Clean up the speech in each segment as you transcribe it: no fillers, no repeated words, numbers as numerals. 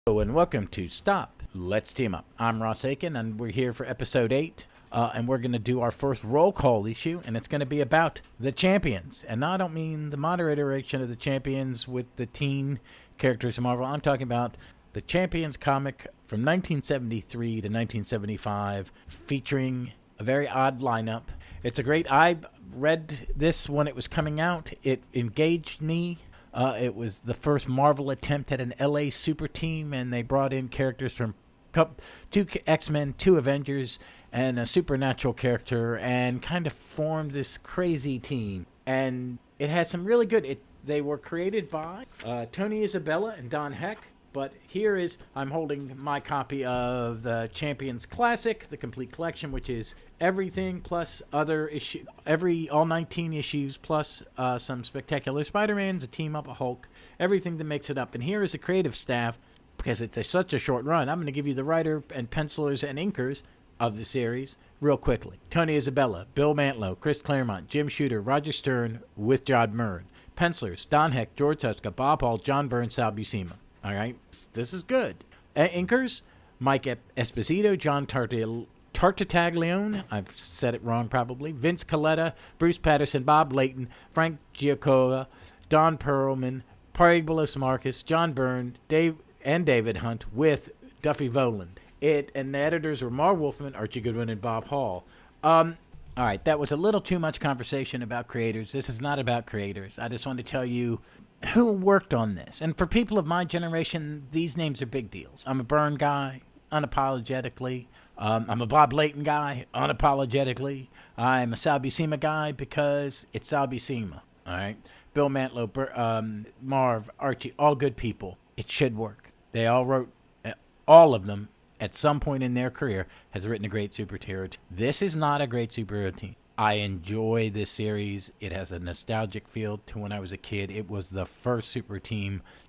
Hello and welcome to Stop, Let's Team Up. I'm Ross Aiken and we're here for episode 8. And we're going to do our first roll call issue, and it's going to be about the champions. And I don't mean the modern iteration of the champions with the teen characters of Marvel. I'm talking about the Champions comic from 1973 to 1975, featuring a very odd lineup. It's a great... I read this when it was coming out. It engaged me. It was the first Marvel attempt at an LA super team, and they brought in characters from 2 X-Men, 2 Avengers, and a supernatural character, and kind of formed this crazy team. And it has some really good... They were created by Tony Isabella and Don Heck. But I'm holding my copy of the Champions Classic, the complete collection, which is everything plus other issue, all 19 issues plus some Spectacular Spider-Mans, a team up, a Hulk, everything that makes it up. And here is the creative staff, because it's such a short run. I'm going to give you the writer and pencilers and inkers of the series real quickly. Tony Isabella, Bill Mantlo, Chris Claremont, Jim Shooter, Roger Stern with John Byrne. Pencilers, Don Heck, George Tuska, Bob Hall, John Byrne, Sal Buscema. All right, this is good. Inkers, Mike Esposito, John Tartaglione, I've said it wrong probably, Vince Coletta, Bruce Patterson, Bob Layton, Frank Giacola, Don Perlman, Pablo Marcus, John Byrne, David Hunt with Duffy Voland. And the editors were Mar Wolfman, Archie Goodwin, and Bob Hall. All right, that was a little too much conversation about creators. This is not about creators. I just want to tell you who worked on this. And for people of my generation, these names are big deals. I'm a Byrne guy, unapologetically. I'm a Bob Layton guy, unapologetically. I'm a Sal Buscema guy because it's Sal Buscema. All right? Bill Mantlo, Marv, Archie, all good people. It should work. They all wrote, all of them, at some point in their career, has written a great superhero team. This is not a great superhero team. I enjoy this series. It has a nostalgic feel to when I was a kid. It was the first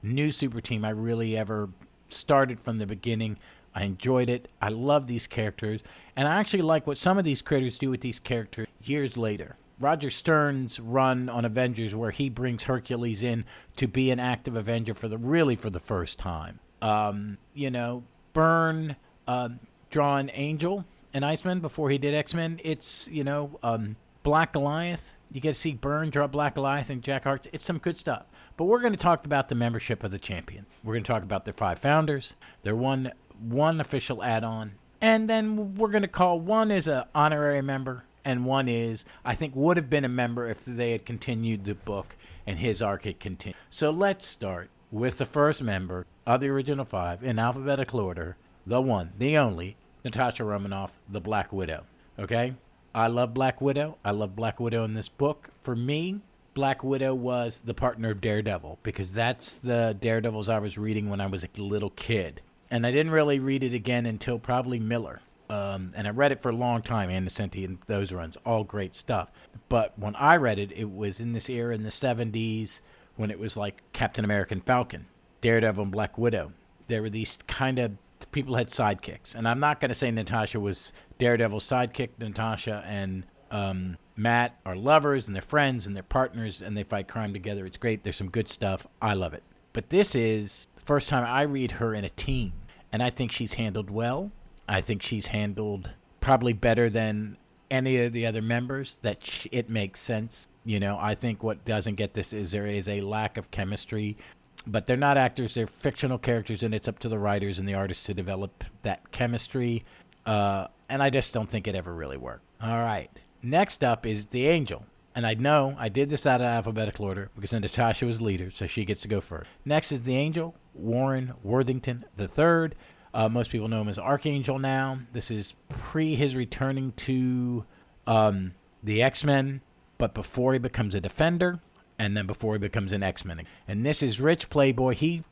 new super team I really ever started from the beginning. I enjoyed it. I love these characters. And I actually like what some of these creators do with these characters years later. Roger Stern's run on Avengers, where he brings Hercules in to be an active Avenger for the first time. Byrne drawn Angel and Iceman before he did X-Men. It's, Black Goliath. You get to see Byrne draw Black Goliath and Jack Hart. It's some good stuff. But we're going to talk about the membership of the Champion. We're going to talk about their 5 founders, their one official add-on, and then we're going to call one is an honorary member, and one is, I think, would have been a member if they had continued the book and his arc had continued. So let's start with the first member of the original 5 in alphabetical order, the one, the only, Natasha Romanoff, the Black Widow. Okay? I love Black Widow. I love Black Widow in this book. For me, Black Widow was the partner of Daredevil, because that's the Daredevils I was reading when I was a little kid. And I didn't really read it again until probably Miller. And I read it for a long time, Innocenti and those runs, all great stuff. But when I read it, it was in this era in the 70s when it was like Captain America and Falcon, Daredevil and Black Widow. There were these kind of people had sidekicks. And I'm not going to say Natasha was Daredevil's sidekick. Natasha and Matt are lovers, and they're friends, and they're partners, and they fight crime together. It's great. There's some good stuff. I love it. But this is the first time I read her in a team, and I think she's handled well. I think she's handled probably better than any of the other members, that it makes sense. I think what doesn't get this is there is a lack of chemistry. But they're not actors, they're fictional characters, and it's up to the writers and the artists to develop that chemistry. And I just don't think it ever really worked. All right. Next up is the Angel. And I know I did this out of alphabetical order because Natasha was leader, so she gets to go first. Next is the Angel, Warren Worthington III. Most people know him as Archangel now. This is pre his returning to the X-Men, but before he becomes a Defender. And then before he becomes an X-Men. And this is Rich Playboy. He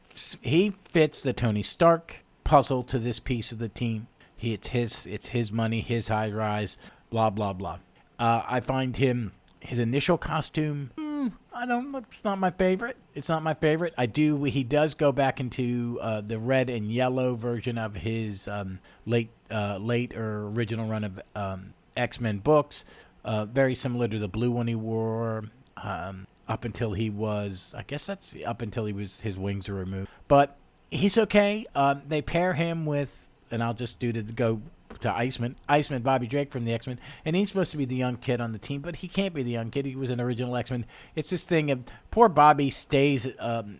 fits the Tony Stark puzzle to this piece of the team. It's his money, his high rise, blah, blah, blah. I find his initial costume, it's not my favorite. He does go back into the red and yellow version of his late or original run of X-Men books. Very similar to the blue one he wore. Up until his wings were removed. But He's okay. They pair him with, and I'll just go to Iceman, Bobby Drake from the X-Men, and he's supposed to be the young kid on the team, but he can't be the young kid. He was an original X-Men. It's this thing of poor Bobby stays an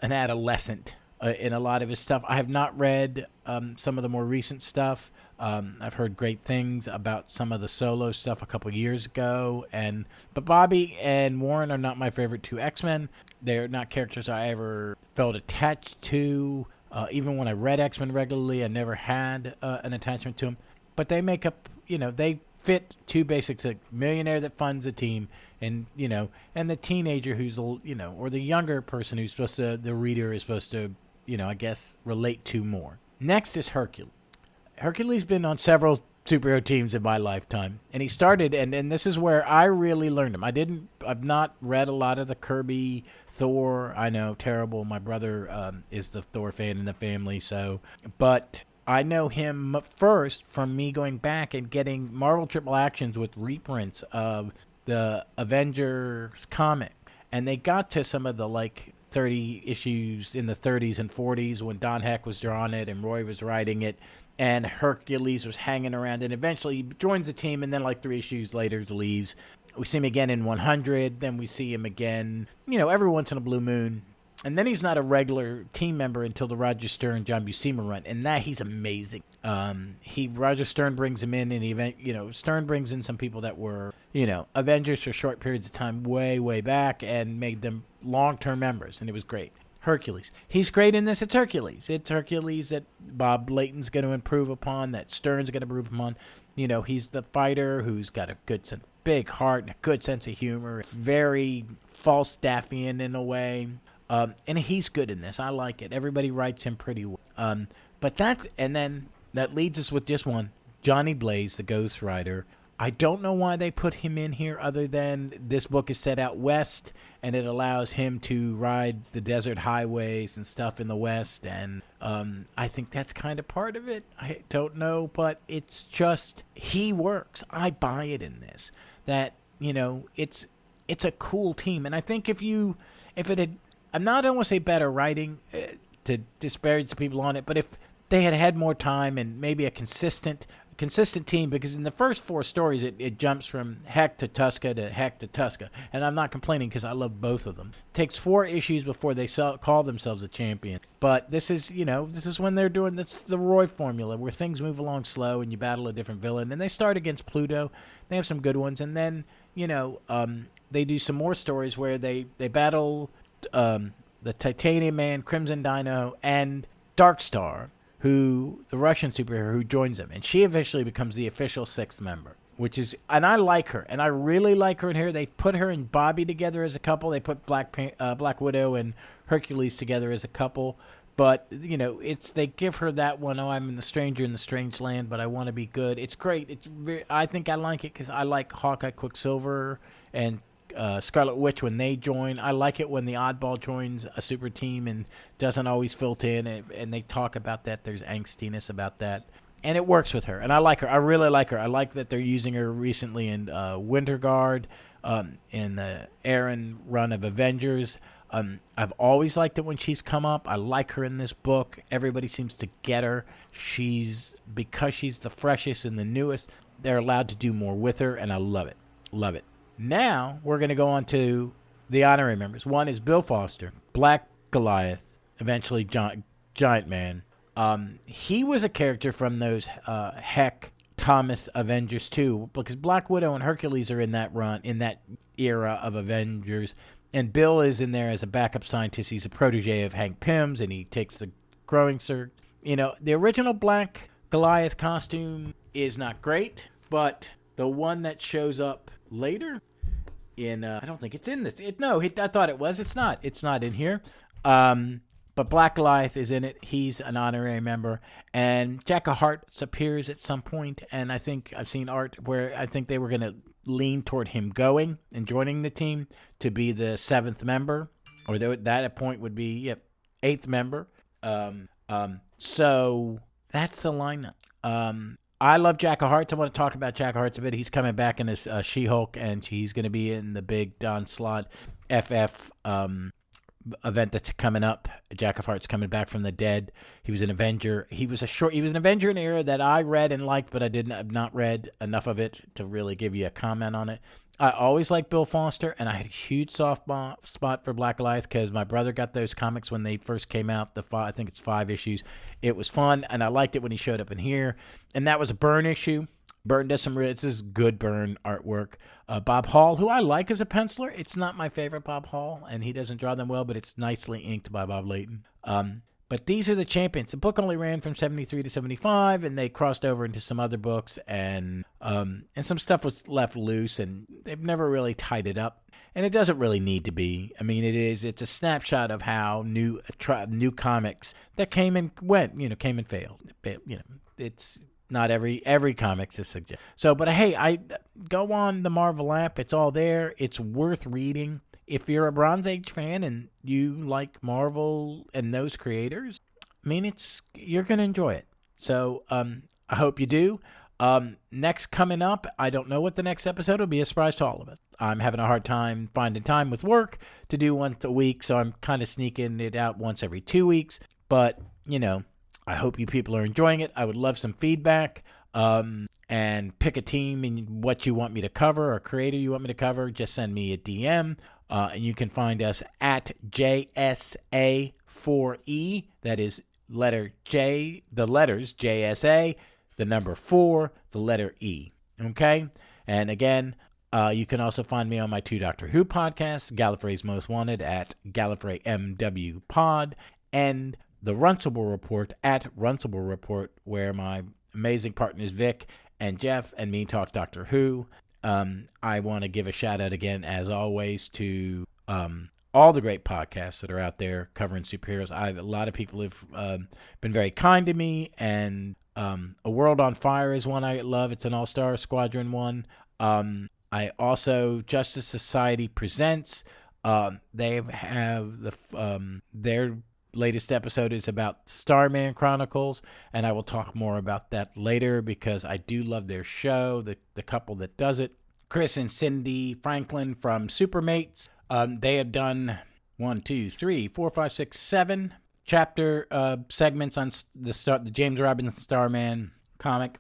adolescent in a lot of his stuff. I have not read some of the more recent stuff. I've heard great things about some of the solo stuff a couple years ago, but Bobby and Warren are not my favorite two X-Men. They're not characters I ever felt attached to. Even when I read X-Men regularly, I never had an attachment to them. But they make up, they fit two basics: a millionaire that funds a team, and and the teenager who's, or the younger person who's the reader is supposed to, I guess, relate to more. Next is Hercules. Hercules been on several superhero teams in my lifetime, and he started, and this is where I really learned him. I've not read a lot of the Kirby Thor. I know, terrible. My brother is the Thor fan in the family, but I know him first from me going back and getting Marvel Triple Actions with reprints of the Avengers comic, and they got to some of the 30 issues in the 30s and 40s when Don Heck was drawing it and Roy was writing it, and Hercules was hanging around, and eventually he joins the team, and then 3 issues later leaves. We see him again in 100, then we see him again, every once in a blue moon. And then he's not a regular team member until the Roger Stern, John Buscema run, and that he's amazing. Roger Stern brings him in, and Stern brings in some people that were, Avengers for short periods of time way, way back, and made them long-term members, and it was great. Hercules. He's great in this. It's Hercules. It's Hercules that Bob Layton's going to improve upon, that Stern's going to improve upon. He's the fighter who's got a big heart and a good sense of humor, very Falstaffian in a way. And he's good in this. I like it. Everybody writes him pretty well. And then that leads us with just one, Johnny Blaze, the Ghost Rider. I don't know why they put him in here other than this book is set out west and it allows him to ride the desert highways and stuff in the west. And I think that's kind of part of it. I don't know, but it's just, he works. I buy it in this. That, it's a cool team. And I think if it had, I don't want to say better writing to disparage the people on it, but if they had more time and maybe a consistent team, because in the first 4 stories it jumps from Heck to Tuska to Heck to Tuska, and I'm not complaining because I love both of them. It takes 4 issues before they call themselves a champion, but this is when they're doing that's the Roy formula where things move along slow and you battle a different villain, and they start against Pluto. They have some good ones, and then they do some more stories where they battle the Titanium Man, Crimson Dino, and Darkstar, the Russian superhero who joins them, and she eventually becomes the official 6th member, and I like her, and I really like her in here. They put her and Bobby together as a couple. They put Black Widow and Hercules together as a couple, but they give her that one. Oh, I'm in the stranger in the strange land, but I want to be good. It's great. I think I like it because I like Hawkeye, Quicksilver, and Scarlet Witch when they join. I like it when the oddball joins a super team and doesn't always fit in, and they talk about that. There's angstiness about that, and it works with her, and I like her. I really like her. I like that they're using her recently in Winter Guard, in the Aaron run of Avengers. I've always liked it when she's come up. I like her in this book. Everybody seems to get her. Because she's the freshest and the newest, they're allowed to do more with her, and I love it. Love it. Now, we're going to go on to the honorary members. One is Bill Foster, Black Goliath, eventually Giant Man. He was a character from those Heck Thomas Avengers 2, because Black Widow and Hercules are in that run, in that era of Avengers, and Bill is in there as a backup scientist. He's a protege of Hank Pym's, and he takes the growing circ. The original Black Goliath costume is not great, but the one that shows up later I don't think it's in this. I thought it was. It's not. It's not in here. But Black Goliath is in it. He's an honorary member. And Jack of Hearts appears at some point, and I think I've seen art where I think they were going to lean toward him going and joining the team to be the 7th member, or that point would be 8th member. So that's the lineup. I love Jack of Hearts. I want to talk about Jack of Hearts a bit. He's coming back in his She-Hulk, and he's going to be in the big Don Slott FF event that's coming up. Jack of Hearts coming back from the dead. He was an Avenger. He was an Avenger in an era that I read and liked, but I have not read enough of it to really give you a comment on it. I always liked Bill Foster, and I had a huge soft spot for Black Goliath because my brother got those comics when they first came out. I think it's 5 issues. It was fun, and I liked it when he showed up in here. And that was a Byrne issue. Byrne does this is good Byrne artwork. Bob Hall, who I like as a penciler, it's not my favorite Bob Hall, and he doesn't draw them well, but it's nicely inked by Bob Layton. But these are the champions. The book only ran from 73 to 75, and they crossed over into some other books, and some stuff was left loose, and they've never really tied it up. And it doesn't really need to be. I mean, it's a snapshot of how new comics that came and went, came and failed. It's not every comics is suggested. So, but hey, I go on the Marvel app. It's all there. It's worth reading. If you're a Bronze Age fan and you like Marvel and those creators, I mean, you're going to enjoy it. So I hope you do. Next coming up, I don't know what the next episode will be. A surprise to all of us. I'm having a hard time finding time with work to do once a week, so I'm kind of sneaking it out once every 2 weeks. But, I hope you people are enjoying it. I would love some feedback. And pick a team and what you want me to cover or creator you want me to cover. Just send me a DM. And you can find us at JSA4E. That is letter J, the letters JSA, the number 4, the letter E. Okay? And again, you can also find me on my 2 Doctor Who podcasts, Gallifrey's Most Wanted at Gallifrey MW Pod, and the Runcible Report at Runcible Report, where my amazing partners Vic and Jeff and me talk Doctor Who. I want to give a shout out again, as always, to all the great podcasts that are out there covering superheroes. A lot of people have been very kind to me, and A World on Fire is one I love. It's an All-Star Squadron one. I also, Justice Society Presents. They have their latest episode is about Starman Chronicles, and I will talk more about that later because I do love their show, the couple that does it. Chris and Cindy Franklin from Supermates. They have done 1, 2, 3, 4, 5, 6, 7 chapter segments on the James Robinson Starman comic.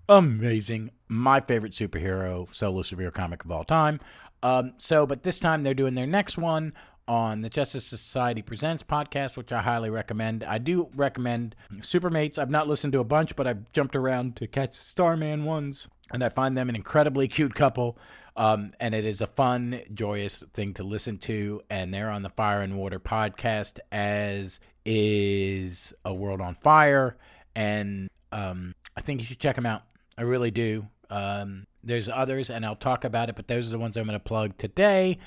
Amazing. My favorite solo superhero comic of all time. But this time they're doing their next one on the Justice Society Presents podcast, which I highly recommend. I do recommend Supermates. I've not listened to a bunch, but I've jumped around to catch Starman ones, and I find them an incredibly cute couple, and it is a fun, joyous thing to listen to, and they're on the Fire and Water podcast, as is A World on Fire, and I think you should check them out. I really do. There's others, and I'll talk about it, but those are the ones I'm going to plug today.